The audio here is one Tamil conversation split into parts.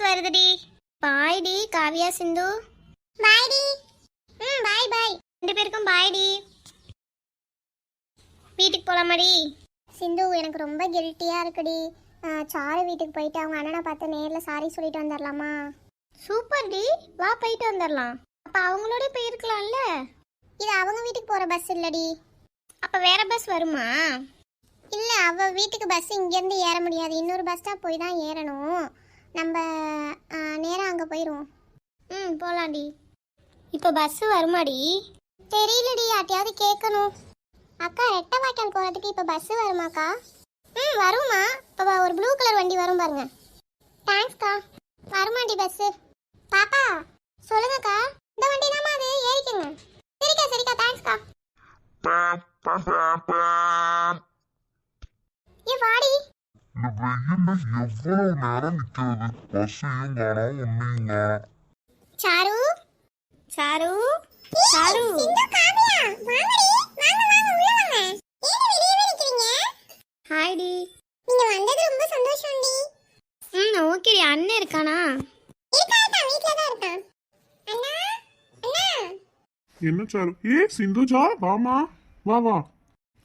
வருதுடி. பாய் டி காவியா சிந்து. பாய் டி. பாய் பாய். ரெண்டு பேருக்கும் பாய் டி. வீட்டுக்கு போலாமாடி? சிந்து எனக்கு ரொம்ப கில்ட்டியா இருக்குடி. சாரு வீட்டுக்கு போயிட்டு அவங்க அண்ணனை பார்த்து நேரில் சாரி சொல்லிட்டு வந்துடலாமா? சூப்பர் டி, வா போயிட்டு வந்துடலாம். அப்ப அவங்களோட போயிருக்கலாம்ல. இது அவங்க வீட்டுக்கு போற பஸ் இல்லடி. அப்ப வேற பஸ் வருமா? இல்ல, அவ வீட்டுக்கு பஸ் இங்கேருந்து ஏற முடியாது, இன்னொரு பஸ் ஸ்டாப் போய் தான் ஏறணும். நம்ம நேராக அங்கே போயிடுவோம். போகலாண்டி. இப்போ பஸ்ஸு வருமாடி? தெரியலடி, யார்ட்டையாவது கேட்கணும். அக்கா ரெட்டை வாய்க்கால் போகிறதுக்கு இப்போ பஸ்ஸு வருமாக்கா? வருமா. இப்போ ஒரு ப்ளூ கலர் வண்டி வரும் பாருங்க. தேங்க்ஸ்க்கா. வருமாண்டி பஸ்ஸு? பாப்பா சொல்லுங்கக்கா. இந்த வண்டி தாம்மா, அது ஏறிக்கங்க. சரிக்கா சரிக்கா, தேங்க்ஸ்க்கா. ஏ வாடி. இந்த வெயில்ல எவ்வளவு நேரம் நிக்கிறது? பஸ்ஸையும் காணோம், ஒன்னையும் காணோம். சாரு சாரு சாரு. ஹாய் டி. நீங்க வந்தது ரொம்ப சந்தோஷம் டி. Okay D. அண்ணன் இருக்கானா? இருக்காடா, வீட்ல தான் இருக்கான். அண்ணா அண்ணா. என்ன சாரு? சிந்துஜா வாமா, வா வா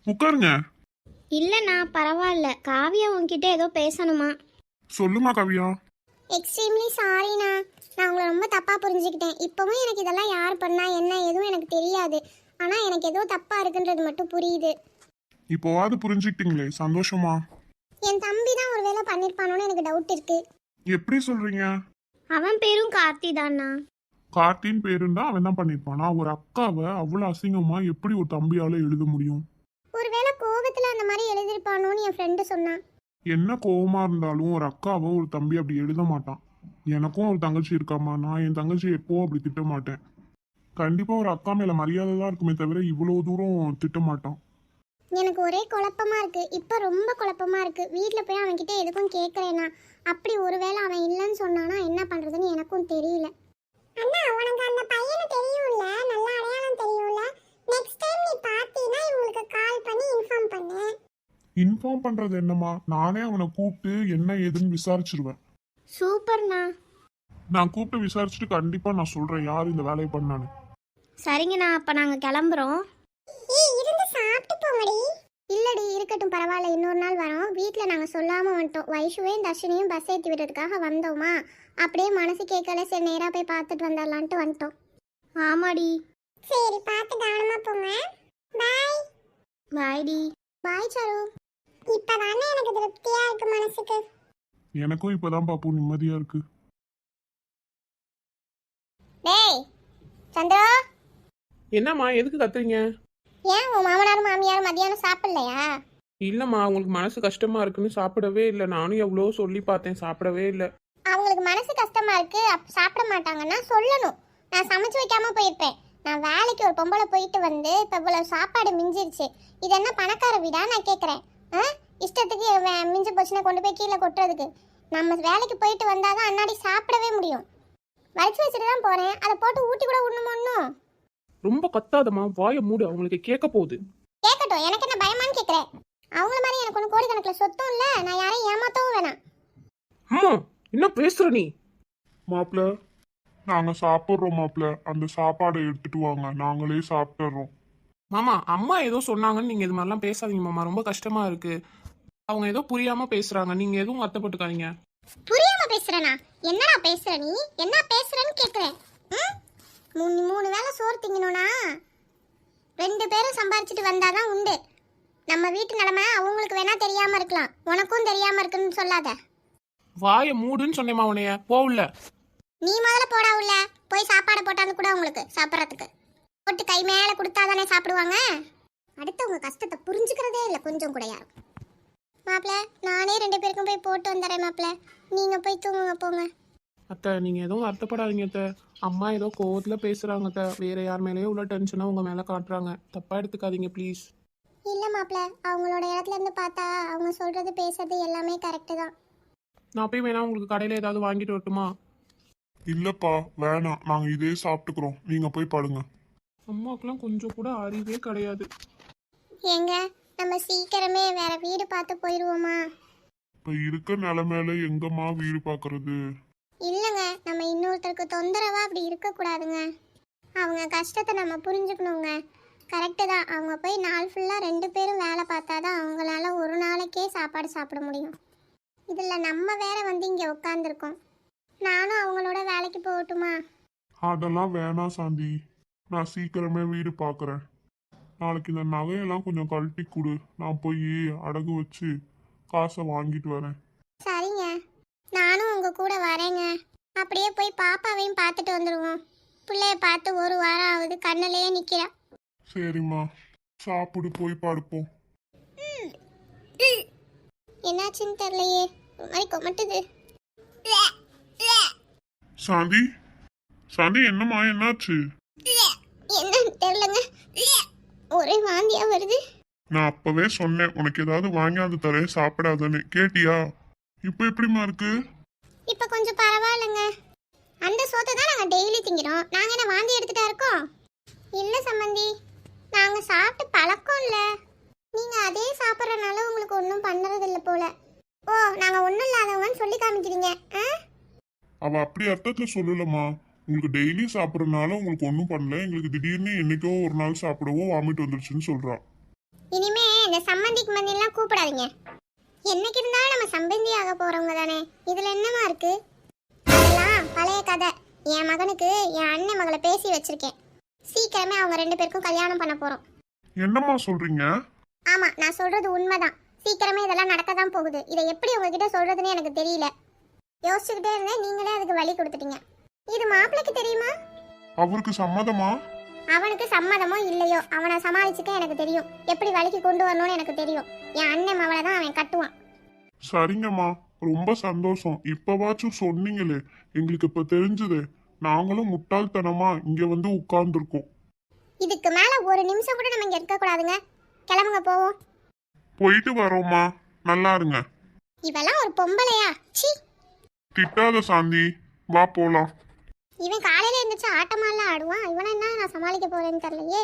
உட்காருங்க. இல்லண்ணா பரவாயில்ல, காவியா உன்கிட்ட ஏதோ பேசணுமா? சொல்லுமா காவியா. எக்ஸ்ட்ரீம்லி சாரிண்ணா, நான் உங்களை ரொம்ப தப்பாக புரிஞ்சுக்கிட்டேன். இப்போவும் எனக்கு இதெல்லாம் யார் பண்ணா என்ன எதுவும் எனக்கு தெரியாது. ஆனால் எனக்கு ஏதோ தப்பாக இருக்குன்றது மட்டும் புரியுது. இப்போவாது புரிஞ்சுக்கிட்டீங்களே, சந்தோஷமா? என் தம்பி தான் ஒரு வேளை பண்ணியிருப்பானோன்னு எனக்கு டவுட் இருக்கு. எப்படி சொல்றீங்க? அவன் பேரும் கார்த்தி தான்ண்ணா. கார்த்தின் பேருந்தா அவன் தான் பண்ணிருப்பானா? ஒரு அக்காவை அவ்வளவு அசிங்கமா எப்படி ஒரு தம்பியால எழுத முடியும்? ஒருவேளை கோபத்தில் அந்த மாதிரி எழுதியிருப்பானோன்னு என் ஃப்ரெண்டு சொன்னான். என்ன கோவமா இருந்தாலும் ஒரு அக்காவை ஒரு தம்பி அப்படி எழுத மாட்டான். எனக்கும் ஒரு தங்கச்சி இருக்காமா, நான் என் தங்கச்சி எப்போ அப்படி திட்ட மாட்டேன். கண்டிப்பா ஒரு அக்கா மேல மரியாதை தான் இருக்குமே தவிர இவ்வளவு தூரம் திட்ட மாட்டான். எனக்கு ஒரே குழப்பமா இருக்கு, இப்போ ரொம்ப குழப்பமா இருக்கு. வீட்டில் போய் அவன்கிட்ட எதுக்கும் கேட்குறேன்னா அப்படி ஒருவேளை அவன் இல்லைன்னு சொன்னானா என்ன பண்ணுறதுன்னு எனக்கும் தெரியல. அண்ணா உனக்கு அந்த பையனை தெரியும்ல, நல்ல அடையாளம் தெரியும்ல. நெக்ஸ்ட் டைம் நீ பார்த்தீனா இவங்களுக்கு கால் பண்ணி இன்ஃபார்ம் பண்ணு. இன்ஃபார்ம் பண்றது என்னமா? நானே அவனை கூப்பிட்டு என்ன ஏதுன்னு விசாரிச்சிருவேன். சூப்பர்ண்ணா. நான் கூப்பிட்டு விசாரிச்சுட்டு கண்டிப்பா நான் சொல்றேன் யார் இந்த வேலையை பண்ணான்னு. சரிங்கண்ணா, அப்போ நாங்கள் கிளம்புறோம். இருந்து சாப்பிட்டு போங்கடி. இல்லடி இருக்கட்டும், பரவாயில்ல, இன்னொரு நாள் வரோம். வீட்டில் நாங்கள் சொல்லாமல் வந்துட்டோம். வைஷுவையும் தர்ஷினியும் பஸ் ஏற்றி விடுறதுக்காக வந்தோமா, அப்படியே மனசு கேட்கல, சரி நேராக போய் பார்த்துட்டு வந்துடலான்ட்டு வந்துட்டோம். ஆமாடி. சரி, பார்த்து கவனமாக போங்க. பாய். பாய்டி. பாய் சாரு. இப்போதானே எனக்கு திருப்தியாக இருக்கு மனசுக்கு. எனக்கும் இப்பதான் பாப்பு நிம்மதியா இருக்கு. டேய் சந்திரா. என்னம்மா எதுக்கு கத்துறீங்க? ஏன் உன் மாமனார் மாமியார் மதியானம் சாப்பிடலையா? இல்லம்மா, உங்களுக்கு மனசு கஷ்டமா இருக்குன்னு சாப்பிடவே இல்லை. நானும் எவ்வளோ சொல்லி பார்த்தேன், சாப்பிடவே இல்லை. அவங்களுக்கு மனசு கஷ்டமா இருக்கு, சாப்பிட மாட்டாங்கன்னா சொல்லணும். நான் சமைச்சு வைக்காம போயிருப்பேன். நான் வேலைக்கு ஒரு பொம்பளை போயிட்டு வந்து இப்போ இவ்வளவு சாப்பாடு மிஞ்சிருச்சு. இது என்ன பணக்கார வீடா நான் கேட்குறேன்? இஷ்டத்துக்கு மிஞ்சி போச்சுன்னா கொண்டு போய் கீழே கொட்டுறதுக்கு. நம்ம வேலைக்கு போயிட்டு வந்தாதான் அன்னாடி சாப்பிடவே முடியும். வலிச்சு வச்சுட்டு தான் போறேன், அதை போட்டு ஊட்டி கூட உண்ணுமோன்னும். ரொம்ப கத்தாதம்மா, வாயை மூடு, அவங்களுக்கு கேட்க போகுது. கேட்கட்டும், எனக்கு என்ன பயமான்னு கேட்குறேன். அவங்கள மாதிரி எனக்கு ஒன்று கோடிக்கணக்கில் சொத்தும் இல்லை, நான் யாரையும் ஏமாத்தவும் வேணாம். அம்மா என்ன பேசுற நீ? மாப்பிள்ள, நாங்க சாப்பிடுறோம் மாப்பிள்ள. அந்த சாப்பாடை எடுத்துட்டு வாங்க, நாங்களே சாப்பிட்டுறோம். மாமா, அம்மா ஏதோ சொன்னாங்கன்னு நீங்க இது மாதிரிலாம் பேசாதீங்க மாமா, ரொம்ப கஷ்டமா இருக்கு. அவங்க ஏதோ புரியாம பேசுறாங்க, நீங்க எதுவும் வருத்தப்பட்டுக்காதீங்க. புரியாம பேசுறேனா? என்னடா பேசுற நீ? என்ன பேசுறன்னு கேக்குறேன். மூணு வேளை சோறு திங்கணும்னா 2 பேரும் சம்பாரிச்சிட்டு வந்தாதான் உண்டு. நம்ம வீட்டு நிலைமை அவங்களுக்கு வேணா தெரியாம இருக்கலாம், உனக்கும் தெரியாம இருக்குன்னு சொல்லாத. வாயை மூடுன்னு சொன்னேம்மா உன்னைய, போகல. நீ முதல்ல போடா உள்ள போய் சாப்பாடு போட்டாந்து கூட உங்களுக்கு சாப்பிட்றதுக்கு போட்டு கை மேல கொடுத்தாதானே சாப்பிடுவாங்க. அடுத்தவங்க கஷ்டத்தை புரிஞ்சுக்கிறதே இல்லை கொஞ்சம் கூட யாரும். மாப்பிள்ள, நானே 2 பேருக்கும் போய் போட்டு வந்துடுறேன் மாப்பிள்ள, நீங்க போய் தூங்குங்க போங்க. அத்தை நீங்க எதுவும் வருத்தப்படாதீங்க அத்தை. அம்மா ஏதோ கோவத்துல பேசுறாங்க அத்தை, வேற யார் மேலேயோ உள்ள டென்ஷனா உங்க மேல காட்டுறாங்க, தப்பா எடுத்துக்காதீங்க ப்ளீஸ். இல்ல மாப்பிள்ள, அவங்களோட இடத்துல இருந்து பார்த்தா அவங்க சொல்றது பேசுறது எல்லாமே கரெக்டு தான். நான் போய் வேணா உங்களுக்கு கடையில ஏதாவது வாங்கிட்டு வரட்டுமா? இல்லப்பா வேணாம், நாங்க இதே சாப்பிட்டுக்கிறோம், நீங்க போய் படுங்க. அம்மாவுக்குலாம் கொஞ்சம் கூட அறிவே கிடையாது. ஏங்க நம்ம சீக்கிரமே வேற வீடு பார்த்து போயிடுவோமா? இப்ப இருக்க நிலைமையில எங்கம்மா வீடு பாக்குறது? இல்லைங்க, நம்ம இன்னொருத்தருக்கு தொந்தரவா அப்படி இருக்கக்கூடாதுங்க. அவங்க கஷ்டத்தை நம்ம புரிஞ்சுக்கணுங்க. கரெக்டு தான். அவங்க போய் நாள் ஃபுல்லாக 2 பேரும் வேலை பார்த்தாதான் அவங்களால ஒரு நாளைக்கே சாப்பாடு சாப்பிட முடியும். இதில் நம்ம வேற வந்து இங்கே உட்காந்துருக்கோம். நானும் அவங்களோட வேலைக்கு போகட்டுமா? அதெல்லாம் வேணாம் சாந்தி. நான் சீக்கிரமே வீடு பார்க்குறேன். நாளைக்கு இந்த நகையெல்லாம் கொஞ்சம் கழட்டி கொடு. நான் போய் அடகு வச்சு காசை வாங்கிட்டு வரேன். சரிங்க, நானும் உங்கள் கூட வரேங்க. அப்படியே போய் பாப்பாவையும் பார்த்துட்டு வந்துடுவோம். பிள்ளைய பார்த்து 1 வாரம் ஆகுது, கண்ணிலேயே நிற்கிறா. சரிம்மா, சாப்பிடு, போய் படுப்போம். என்னாச்சுன்னு தெரியலையே, ஒரு மாதிரி கொமட்டுது. சாந்தி, சாந்தி, என்னம்மா என்னாச்சு? என்னன்னு தெரியலங்க, ஒரே வாந்தியா வருது. நான் அப்பவே சொன்னேன் உனக்கு ஏதாவது வாங்கியாந்து தரேன் சாப்பிடாதன்னு. கேட்டியா? இப்போ எப்படிம்மா இருக்கு? இப்போ கொஞ்சம் பரவாயில்லைங்க. அந்த சோத்தை தான் நாங்கள் டெய்லி திங்கிறோம். நாங்கள் என்ன வாந்தி எடுத்துட்டா இருக்கோம்? இல்லை சம்மந்தி, நாங்கள் சாப்பிட்டு பழக்கம் இல்லை. நீங்கள் அதே சாப்பிட்றனால உங்களுக்கு ஒன்றும் பண்ணுறதில்ல போல. ஓ, நாங்கள் ஒன்றும் இல்லாதவங்கன்னு சொல்லி காமிக்கிறீங்க. ஆ, அவ அப்படி அர்த்தத்துல சொல்லலம்மா. உங்களுக்கு டெய்லி சாப்பிட்றதுனால உங்களுக்கு ஒன்றும் பண்ணல, எங்களுக்கு திடீர்னு என்னைக்கோ ஒரு நாள் சாப்பிடவோ வாமிட் வந்துருச்சுன்னு சொல்றா. இனிமே இந்த சம்பந்திக்கு மந்திலாம் கூப்பிடாதீங்க. என்னைக்கு இருந்தாலும் நம்ம சம்பந்தி ஆக போறவங்க தானே. இதுல என்னமா இருக்கு? அதெல்லாம் பழைய கதை. என் மகனுக்கு என் அண்ணன் மகளை பேசி வச்சிருக்கேன். சீக்கிரமே அவங்க 2 பேருக்கும் கல்யாணம் பண்ண போறோம். என்னம்மா சொல்றீங்க? ஆமா, நான் சொல்றது உண்மைதான். சீக்கிரமே இதெல்லாம் நடக்க தான் போகுது. இதை எப்படி உங்ககிட்ட சொல்றதுன்னு எனக்கு தெரியல. யோசிச்சுக்கிட்டே இருந்தேன், நீங்களே அதுக்கு வழி கொடுத்துட்டீங்க. இது மாப்பிள்ளைக்கு தெரியுமா? அவருக்கு சம்மதமா? அவனுக்கு சம்மதமோ இல்லையோ, அவனை சமாளிச்சுக்க எனக்கு தெரியும். எப்படி வழிக்கு கொண்டு வரணும்னு எனக்கு தெரியும். என் அண்ணன் மவளை தான் அவன் கட்டுவான். சரிங்கம்மா, ரொம்ப சந்தோஷம். இப்பவாச்சும் சொன்னீங்களே, எங்களுக்கு இப்ப தெரிஞ்சது. நாங்களும் முட்டாள்தனமா இங்க வந்து உட்கார்ந்துருக்கோம். இதுக்கு மேல ஒரு நிமிஷம் கூட நம்ம இங்க இருக்க கூடாதுங்க. கிளம்புங்க, போவோம். போயிட்டு வரோம்மா, நல்லா இருங்க. இவெல்லாம் ஒரு பொம்பளையா? சீ. திட்டாத சாந்தி, வா போலாம். இவன் காலையில இருந்துச்சு ஆட்டமாலாம் ஆடுவான். இவனை என்ன நான் சமாளிக்க போறேன்னு தெரியலையே.